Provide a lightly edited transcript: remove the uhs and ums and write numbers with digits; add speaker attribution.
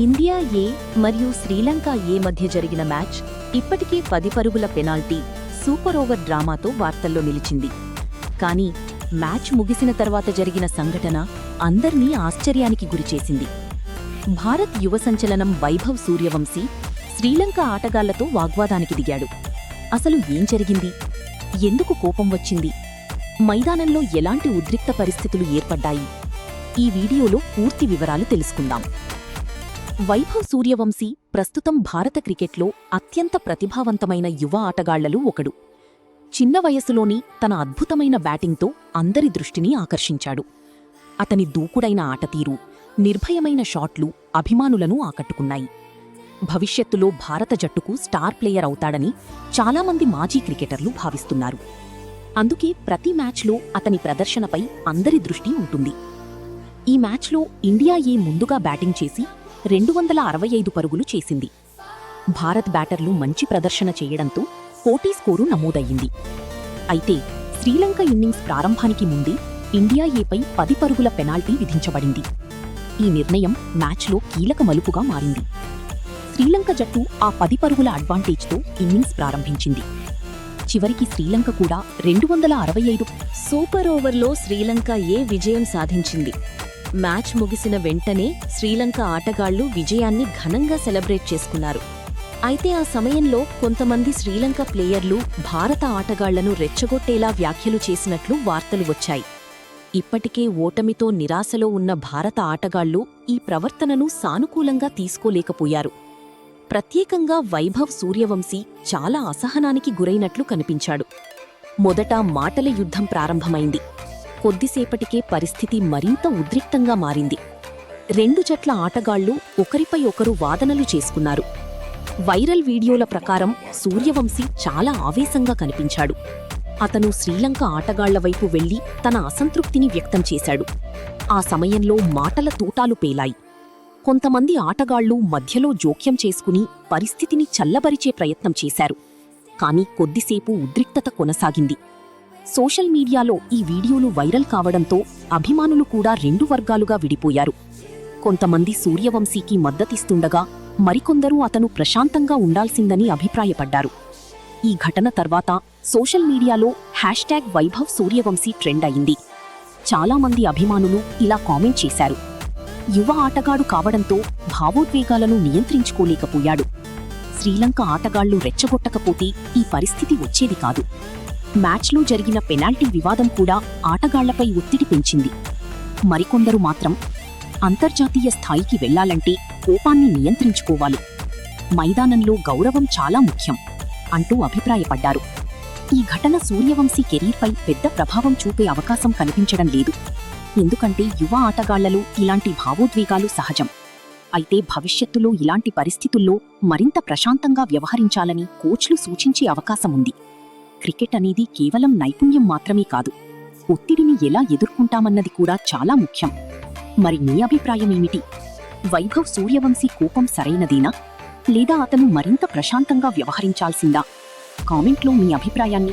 Speaker 1: India ఏ మరియు శ్రీలంక ఏ మధ్య జరిగిన మ్యాచ్ ఇప్పటికే 10 పరుగుల పెనాల్టీ సూపర్ ఓవర్ డ్రామాతో వార్తల్లో నిలిచింది. కానీ మ్యాచ్ ముగిసిన తర్వాత జరిగిన సంఘటన అందర్నీ ఆశ్చర్యానికి గురిచేసింది. భారత్ యువ సంచలనం వైభవ్ సూర్యవంశీ శ్రీలంక ఆటగాళ్లతో వాగ్వాదానికి దిగాడు. అసలు ఏం జరిగింది? ఎందుకు కోపం వచ్చింది? మైదానంలో ఎలాంటి ఉద్రిక్త పరిస్థితులు ఏర్పడ్డాయి? ఈ వీడియోలో పూర్తి వివరాలు తెలుసుకుందాం. వైభవ్ సూర్యవంశీ ప్రస్తుతం భారత క్రికెట్లో అత్యంత ప్రతిభావంతమైన యువ ఆటగాళ్లలో ఒకడు. చిన్న వయసులోని తన అద్భుతమైన బ్యాటింగ్తో అందరి దృష్టిని ఆకర్షించాడు. అతని దూకుడైన ఆటతీరు, నిర్భయమైన షాట్లు అభిమానులను ఆకట్టుకున్నాయి. భవిష్యత్తులో భారత జట్టుకు స్టార్ ప్లేయర్ అవుతాడని చాలామంది మాజీ క్రికెటర్లు భావిస్తున్నారు. అందుకే ప్రతి మ్యాచ్లో అతని ప్రదర్శనపై అందరి దృష్టి ఉంటుంది. ఈ మ్యాచ్లో ఇండియా ఏ ముందుగా బ్యాటింగ్ చేసి 265 పరుగులు చేసింది. భారత్ బ్యాటర్లు మంచి ప్రదర్శన చేయడంతో పోటీ స్కోరు నమోదయ్యింది. అయితే శ్రీలంక ఇన్నింగ్స్ ప్రారంభానికి ముందే ఇండియా ఏపై 10 పరుగుల పెనాల్టీ విధించబడింది. ఈ నిర్ణయం మ్యాచ్లో కీలక మలుపుగా మారింది. శ్రీలంక జట్టు ఆ 10 పరుగుల అడ్వాంటేజ్తో ఇన్నింగ్స్ ప్రారంభించింది. చివరికి శ్రీలంక కూడా 265
Speaker 2: సూపర్ ఓవర్లో శ్రీలంక ఏ విజయం సాధించింది. మ్యాచ్ ముగిసిన వెంటనే శ్రీలంక ఆటగాళ్లు విజయాన్ని ఘనంగా సెలబ్రేట్ చేసుకున్నారు. అయితే ఆ సమయంలో కొంతమంది శ్రీలంక ప్లేయర్లు భారత ఆటగాళ్లను రెచ్చగొట్టేలా వ్యాఖ్యలు చేసినట్లు వార్తలు వచ్చాయి. ఇప్పటికే ఓటమితో నిరాశలో ఉన్న భారత ఆటగాళ్లు ఈ ప్రవర్తనను సానుకూలంగా తీసుకోలేకపోయారు. ప్రత్యేకంగా వైభవ్ సూర్యవంశీ చాలా అసహనానికి గురైనట్లు కనిపించాడు. మొదట మాటల యుద్ధం ప్రారంభమైంది. కొద్దిసేపటికే పరిస్థితి మరింత ఉద్రిక్తంగా మారింది. 2 జట్ల ఆటగాళ్లు ఒకరిపై ఒకరు వాదనలు చేసుకున్నారు. వైరల్ వీడియోల ప్రకారం సూర్యవంశీ చాలా ఆవేశంగా కనిపించాడు. అతను శ్రీలంక ఆటగాళ్ల వైపు వెళ్లి తన అసంతృప్తిని వ్యక్తం చేశాడు. ఆ సమయంలో మాటల తూటాలు పేలాయి. కొంతమంది ఆటగాళ్లు మధ్యలో జోక్యం చేసుకుని పరిస్థితిని చల్లబరిచే ప్రయత్నం చేశారు. కానీ కొద్దిసేపు ఉద్రిక్తత కొనసాగింది. సోషల్ మీడియాలో ఈ వీడియోలు వైరల్ కావడంతో అభిమానులు కూడా 2 వర్గాలుగా విడిపోయారు. కొంతమంది సూర్యవంశీకి మద్దతిస్తుండగా మరికొందరు అతను ప్రశాంతంగా ఉండాల్సిందని అభిప్రాయపడ్డారు. ఈ ఘటన తర్వాత సోషల్ మీడియాలో #వైభవ్ సూర్యవంశీ ట్రెండ్ అయింది. చాలామంది అభిమానులు ఇలా కామెంట్ చేశారు. యువ ఆటగాడు కావడంతో భావోద్వేగాలను నియంత్రించుకోలేకపోయాడు. శ్రీలంక ఆటగాళ్లు రెచ్చగొట్టకపోతే ఈ పరిస్థితి వచ్చేది కాదు. మ్యాచ్లో జరిగిన పెనాల్టీ వివాదం కూడా ఆటగాళ్లపై ఒత్తిడి పెంచింది. మరికొందరు మాత్రం అంతర్జాతీయ స్థాయికి వెళ్లాలంటే కోపాన్ని నియంత్రించుకోవాలి, మైదానంలో గౌరవం చాలా ముఖ్యం అంటూ అభిప్రాయపడ్డారు. ఈ ఘటన సూర్యవంశీ కెరీర్పై పెద్ద ప్రభావం చూపే అవకాశం కనిపించడం లేదు. ఎందుకంటే యువ ఆటగాళ్లలో ఇలాంటి భావోద్వేగాలు సహజం. అయితే భవిష్యత్తులో ఇలాంటి పరిస్థితుల్లో మరింత ప్రశాంతంగా వ్యవహరించాలని కోచ్లు సూచించే అవకాశముంది. క్రికెట్ అనేది కేవలం నైపుణ్యం మాత్రమే కాదు, ఒత్తిడిని ఎలా ఎదుర్కొంటామన్నది కూడా చాలా ముఖ్యం. మరి మీ అభిప్రాయమేమిటి? వైభవ్ సూర్యవంశీ కోపం సరైనదేనా, లేదా అతను మరింత ప్రశాంతంగా వ్యవహరించాల్సిందా? కామెంట్లో మీ అభిప్రాయాన్ని